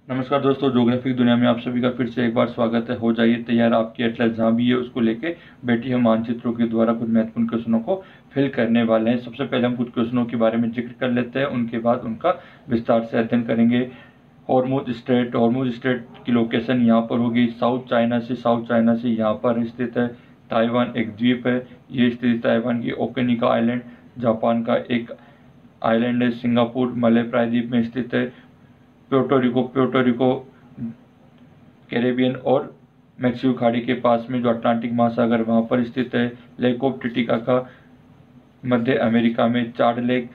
नमस्कार दोस्तों, ज्योग्राफी दुनिया में आप सभी का फिर से एक बार स्वागत है। हो जाइए तैयार, आपकी एटलस जहाँ भी है उसको लेके बैठी हम मानचित्रों के द्वारा कुछ महत्वपूर्ण क्वेश्चनों को फिल करने वाले हैं। सबसे पहले हम कुछ क्वेश्चनों के बारे में जिक्र कर लेते हैं, उनके बाद उनका विस्तार से अध्ययन करेंगे। हॉर्मुज स्ट्रेट की लोकेशन यहाँ पर होगी, साउथ चाइना से यहाँ पर स्थित है। ताइवान एक द्वीप है, ये स्थित ताइवान की ओकिनावा आइलैंड, जापान का एक आइलैंड है। सिंगापुर मलय प्रायद्वीप में स्थित है। प्योर्टोरिको कैरेबियन और मैक्सिको खाड़ी के पास में जो अटलांटिक महासागर वहाँ पर स्थित है। Lake of Titicaca Madhya America में। चार्ड लेक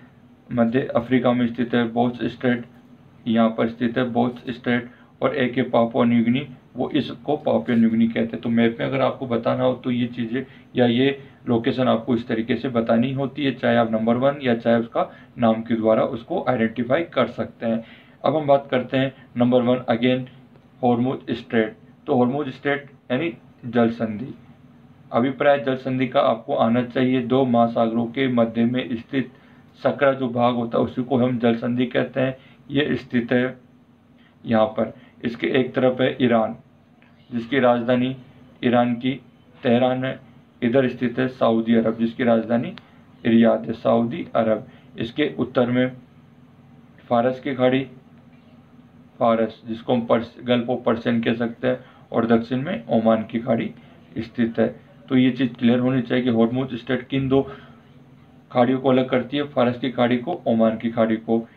मध्य अफ्रीका में स्थित है। बोस स्ट्रेट यहाँ पर स्थित है, बोस स्ट्रेट। और एक है पापुआ न्यू गिनी, वो इसको पापुआ न्यू गिनी कहते हैं। तो मैप में अगर आपको बताना हो तो ये चीज़ें या ये लोकेशन आपको इस तरीके से बतानी होती है, चाहे आप नंबर 1 या चाहे उसका नाम के द्वारा उसको आइडेंटिफाई कर सकते हैं। अब हम बात करते हैं नंबर 1 अगेन, हॉर्मुज स्ट्रेट। तो हॉर्मुज स्ट्रेट यानी जल संधि। अभिप्राय जल संधि का आपको आना चाहिए। दो महासागरों के मध्य में स्थित सकरा जो भाग होता है उसी को हम जल संधि कहते हैं। ये स्थित है यहाँ पर। इसके एक तरफ है ईरान, जिसकी राजधानी ईरान की तेहरान है। इधर स्थित है सऊदी अरब, जिसकी राजधानी रियाद है, सऊदी अरब। इसके उत्तर में फारस की खाड़ी, फारस जिसको हम गल्फ ऑफ पर्शियन कह सकते हैं, और दक्षिण में ओमान की खाड़ी स्थित है। तो ये चीज़ क्लियर होनी चाहिए कि हॉर्मुज स्ट्रेट किन दो खाड़ियों को अलग करती है, फारस की खाड़ी को, ओमान की खाड़ी को।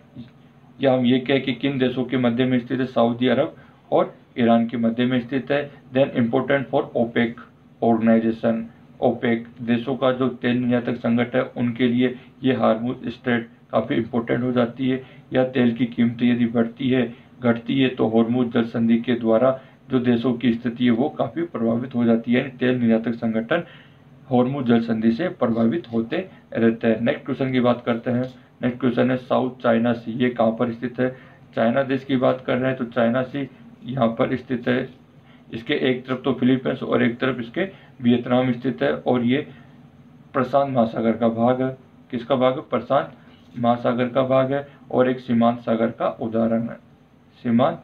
या हम ये कहें कि किन देशों के मध्य में स्थित है, सऊदी अरब और ईरान के मध्य में स्थित है। Then important for OPEC organisation, OPEC देशों का जो तेल निर्यातक संगठन है उनके लिए ये हॉर्मुज स्ट्रेट काफ़ी इम्पोर्टेंट हो जाती है। या तेल की कीमत यदि बढ़ती है घटती है तो हॉर्मुज जल संधि के द्वारा जो देशों की स्थिति है वो काफ़ी प्रभावित हो जाती है। यानी तेल निर्यातक संगठन हॉर्मुज जल संधि से प्रभावित होते रहते हैं। नेक्स्ट क्वेश्चन की बात करते हैं। नेक्स्ट क्वेश्चन है साउथ चाइना सी, ये कहाँ पर स्थित है। चाइना देश की बात कर रहे हैं तो चाइना सी यहाँ पर स्थित है। इसके एक तरफ तो फिलीपींस और एक तरफ इसके वियतनाम स्थित है। और ये प्रशांत महासागर का भाग है। किसका भाग है? प्रशांत महासागर का भाग है। और एक सीमांत सागर का उदाहरण है, सीमांत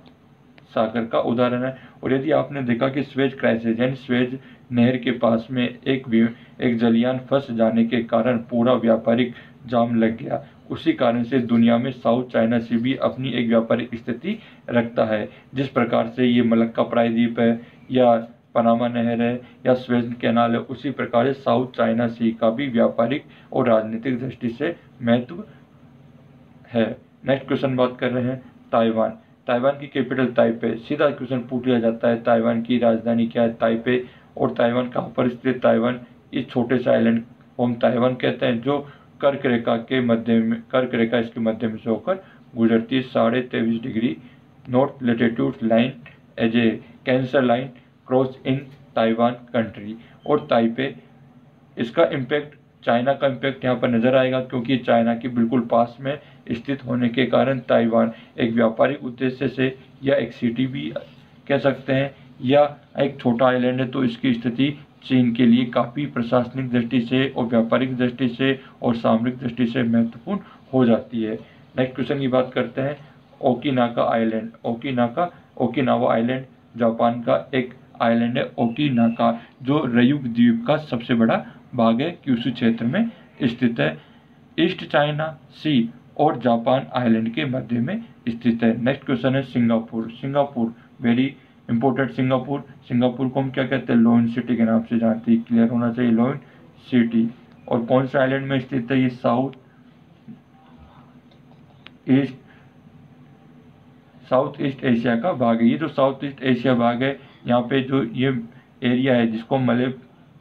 सागर का उदाहरण है। और यदि आपने देखा कि स्वेज क्राइसिस यानी स्वेज नहर के पास में एक जलयान फंस जाने के कारण पूरा व्यापारिक जाम लग गया, उसी कारण से दुनिया में साउथ चाइना सी भी अपनी एक व्यापारिक स्थिति रखता है। जिस प्रकार से ये मलक्का प्रायद्वीप है या पनामा नहर है या स्वेज कैनाल है, उसी प्रकार से साउथ चाइना सी का भी व्यापारिक और राजनीतिक दृष्टि से महत्व है। नेक्स्ट क्वेश्चन बात कर रहे हैं ताइवान। ताइवान की कैपिटल ताइपे। सीधा क्वेश्चन पूछ लिया जाता है ताइवान की राजधानी क्या है? ताइपे। और ताइवान कहाँ पर स्थित? ताइवान इस छोटे से आइलैंड को हम ताइवान कहते हैं, जो कर्क रेखा इसके मध्य में से होकर गुजरती है। 23.5 degree north latitude line as a cancer line cross in Taiwan country. और ताइपे, इसका इम्पैक्ट, चाइना का इम्पैक्ट यहाँ पर नजर आएगा, क्योंकि चाइना के बिल्कुल पास में स्थित होने के कारण ताइवान एक व्यापारिक उद्देश्य से या एक सिटी भी कह सकते हैं या एक छोटा आइलैंड है, तो इसकी स्थिति चीन के लिए काफ़ी प्रशासनिक दृष्टि से और व्यापारिक दृष्टि से और सामरिक दृष्टि से महत्वपूर्ण हो जाती है। नेक्स्ट क्वेश्चन की बात करते हैं Okinawa island. Okinawa island Japan का एक आइलैंड है ओकिनावा, जो रयुक द्वीप का सबसे बड़ा भाग है, क्यूशू क्षेत्र में स्थित है। ईस्ट चाइना सी और जापान आइलैंड के मध्य में स्थित है। नेक्स्ट क्वेश्चन है सिंगापुर वेरी इंपॉर्टेंट। सिंगापुर को हम क्या कहते हैं? लोइन सिटी के नाम से जानते हैं, क्लियर होना चाहिए, लोइन सिटी। और कौन से आइलैंड में स्थित है? ये साउथ ईस्ट एशिया का भाग है। ये जो साउथ ईस्ट एशिया भाग है, यहाँ पे जो ये एरिया है जिसको मलय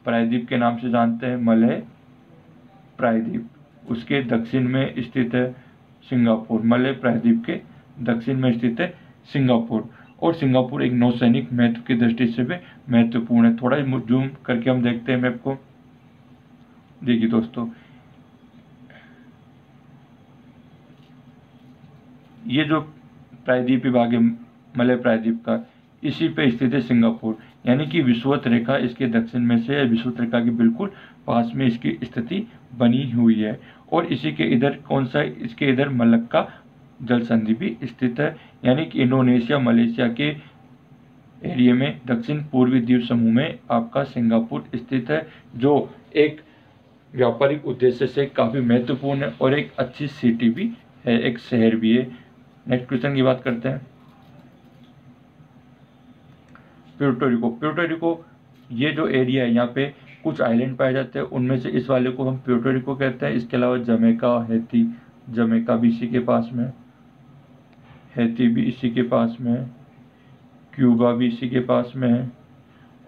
प्रायद्वीप के नाम से जानते हैं, मलय प्रायद्वीप, उसके दक्षिण में स्थित है सिंगापुर। मलय प्रायद्वीप के दक्षिण में स्थित है सिंगापुर। और सिंगापुर एक नौसैनिक महत्व की दृष्टि से भी महत्वपूर्ण है। थोड़ा जूम करके हम देखते हैं मैप को। देखिए दोस्तों, ये जो प्रायद्वीपीय भाग है मलय प्रायद्वीप का, इसी पे स्थित है सिंगापुर। यानी कि विषुवत रेखा इसके दक्षिण में से, विषुवत रेखा के बिल्कुल पास में इसकी स्थिति बनी हुई है। और इसी के इधर कौन सा? इसके इधर मलक्का जल संधि भी स्थित है। यानी कि इंडोनेशिया मलेशिया के एरिया में दक्षिण पूर्वी द्वीप समूह में आपका सिंगापुर स्थित है, जो एक व्यापारिक उद्देश्य से काफ़ी महत्वपूर्ण है और एक अच्छी सिटी भी है, एक शहर भी है। नेक्स्ट क्वेश्चन की बात करते हैं। Puerto Rico. प्यूर्टो रिको ये जो एरिया है, यहाँ पे कुछ आइलैंड पाए जाते हैं, उनमें से इस वाले को हम प्यूर्टो रिको कहते हैं। इसके अलावा जमैका, हैती, जमैका भी इसी के पास में, हैती भी इसी के पास में है, क्यूबा भी इसी के पास में है,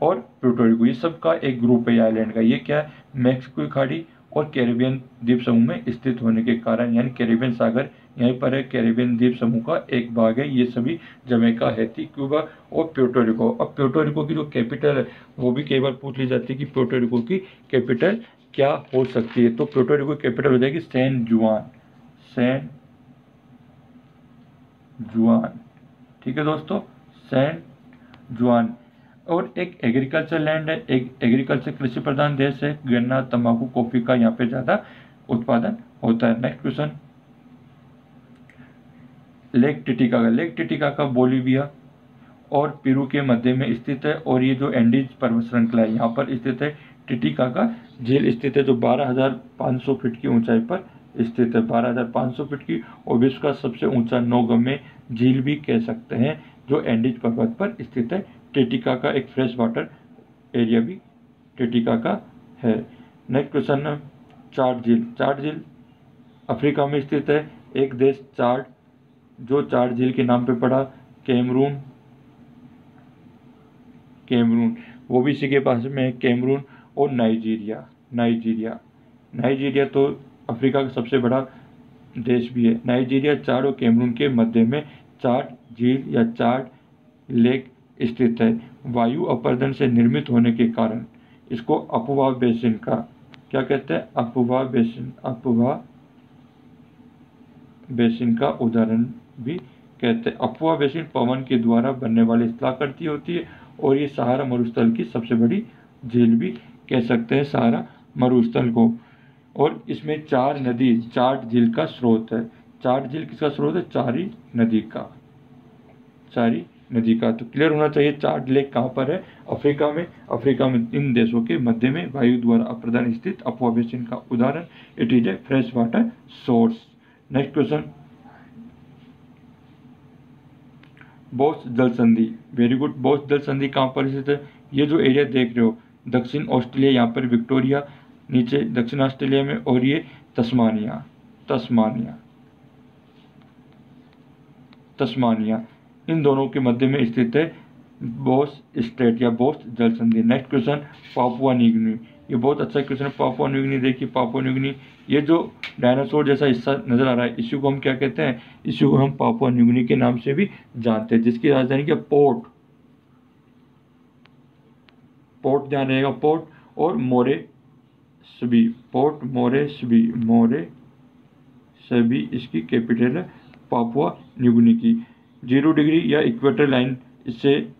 और प्यूर्टो रिको, ये सब का एक ग्रुप है आइलैंड का। ये क्या है, मैक्सिको की खाड़ी और कैरिबियन द्वीप समूह में स्थित होने के कारण, यानी कैरिबियन सागर यहीं पर है, कैरिबियन द्वीप समूह का एक भाग है ये सभी, जमैका, हैती, क्यूबा और प्यूर्टो रिको। अब प्यूर्टो रिको की जो कैपिटल है वो भी कई बार पूछ ली जाती है कि प्यूर्टो रिको की कैपिटल क्या हो सकती है। तो प्यूर्टो रिको की कैपिटल हो जाएगी सैन जुआन, सैन जुआन। ठीक है दोस्तों, सैन जुआन। और एक एग्रीकल्चर लैंड है, एक एग्रीकल्चर कृषि प्रधान देश है, गन्ना, तंबाकू, कॉफी का यहाँ पे ज़्यादा उत्पादन होता है। Next question, lake Titicaca. Lake Titicaca Bolivia और पेरू के मध्य में स्थित है, और ये जो एंडीज पर्वत श्रृंखला है यहाँ पर स्थित है। टिटिकाका झील स्थित है जो 12,500 फीट की ऊंचाई पर स्थित है, 12,500 फीट की, और विश्व का सबसे ऊंचा नौगम्य झील भी कह सकते हैं जो एंडीज पर्वत पर स्थित है। टिटिकाका एक फ्रेश वाटर एरिया भी टिटिकाका है। नेक्स्ट क्वेश्चन है, चाड झील। चाड झील अफ्रीका में स्थित है। एक देश चाड, जो चाड झील के नाम पे पड़ा, कैमरून, कैमरून वो भी इसी के पास में है, कैमरून। और नाइजीरिया, नाइजीरिया, नाइजीरिया तो अफ्रीका का सबसे बड़ा देश भी है। नाइजीरिया चाड और कैमरून के मध्य में चाड झील या चाड लेक स्थित है। वायु अपर्दन से निर्मित होने के कारण इसको अफवाह बेसिन का क्या कहते हैं, अफवाह बेसिन, अफवाह बेसिन का उदाहरण भी कहते हैं। अफवाह बेसिन पवन के द्वारा बनने वाली स्थलाकृति होती है, और ये सहारा मरुस्थल की सबसे बड़ी झील भी कह सकते हैं, सहारा मरुस्थल को। और इसमें 4 नदी चाड झील का स्रोत है। चाड झील किसका स्रोत है, चारी नदी का, चारी नदी का। तो क्लियर होना चाहिए चाड लेक कहाँ पर है, अफ्रीका में। अफ्रीका में इन देशों के मध्य में वायु द्वारा अप्रदान स्थित अफवाह बेसिन का उदाहरण, it is a fresh water source. Next question, Bose जल संधि। Very good. बोस जल संधि कहाँ पर स्थित है, ये जो एरिया देख रहे हो दक्षिण ऑस्ट्रेलिया, यहाँ पर विक्टोरिया नीचे दक्षिण ऑस्ट्रेलिया में, और ये तस्मानिया, तस्मानिया, तस्मानिया, इन दोनों के मध्य में स्थित है बोस स्ट्रेट या बोस जल संधि। Next question, Papua New Guinea. ये बहुत अच्छा क्वेश्चन है। पापुआ न्यू गिनी देखिए, पापुआ न्यू गिनी, ये जो डायनासोर जैसा हिस्सा नजर आ रहा है, इसी को हम क्या कहते हैं, इसी को हम पापुआ न्यू गिनी के नाम से भी जानते हैं, जिसकी राजधानी क्या, पोर्ट, पोर्ट ध्यान रहेगा, पोर्ट और मोरेस्बी, पोर्ट मोरेस्बी, मोरेस्बी इसकी कैपिटल है पापुआ न्यू गिनी की। 0 डिग्री या इक्वेटर लाइन इससे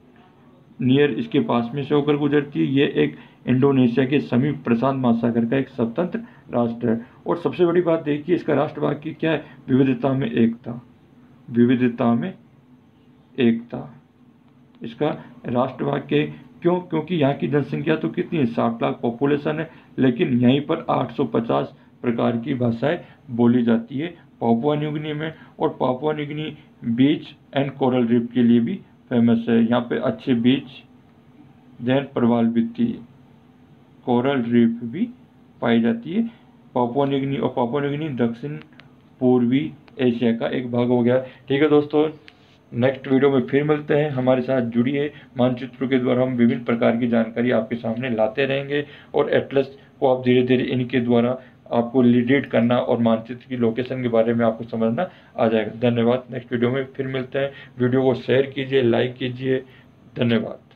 नियर, इसके पास में से होकर गुजरती है। ये एक इंडोनेशिया के समीप प्रशांत महासागर का एक स्वतंत्र राष्ट्र है। और सबसे बड़ी बात देखिए, इसका राष्ट्रभाग की क्या है, विविधता में एकता, विविधता में एकता। इसका राष्ट्रभाग के क्यों, क्योंकि यहाँ की जनसंख्या तो कितनी है, 60 लाख पॉपुलेशन है, लेकिन यहीं पर 850 प्रकार की भाषाएं बोली जाती है पापुआ न्यू गिनी में। और Papua New Guinea beach and coral reef के लिए भी फेमस है। यहाँ पे अच्छे बीच, जैन प्रवाल भित्ति, कोरल रीफ भी पाई जाती है पापुआ न्यू गिनी। और पापुआ न्यू गिनी दक्षिण पूर्वी एशिया का एक भाग हो गया। ठीक है दोस्तों, नेक्स्ट वीडियो में फिर मिलते हैं, हमारे साथ जुड़िए। मानचित्रों के द्वारा हम विभिन्न प्रकार की जानकारी आपके सामने लाते रहेंगे, और एटलस को आप धीरे धीरे इनके द्वारा आपको रीड करना और मानचित्र की लोकेशन के बारे में आपको समझना आ जाएगा। धन्यवाद। नेक्स्ट वीडियो में फिर मिलते हैं। वीडियो को शेयर कीजिए, लाइक कीजिए। धन्यवाद।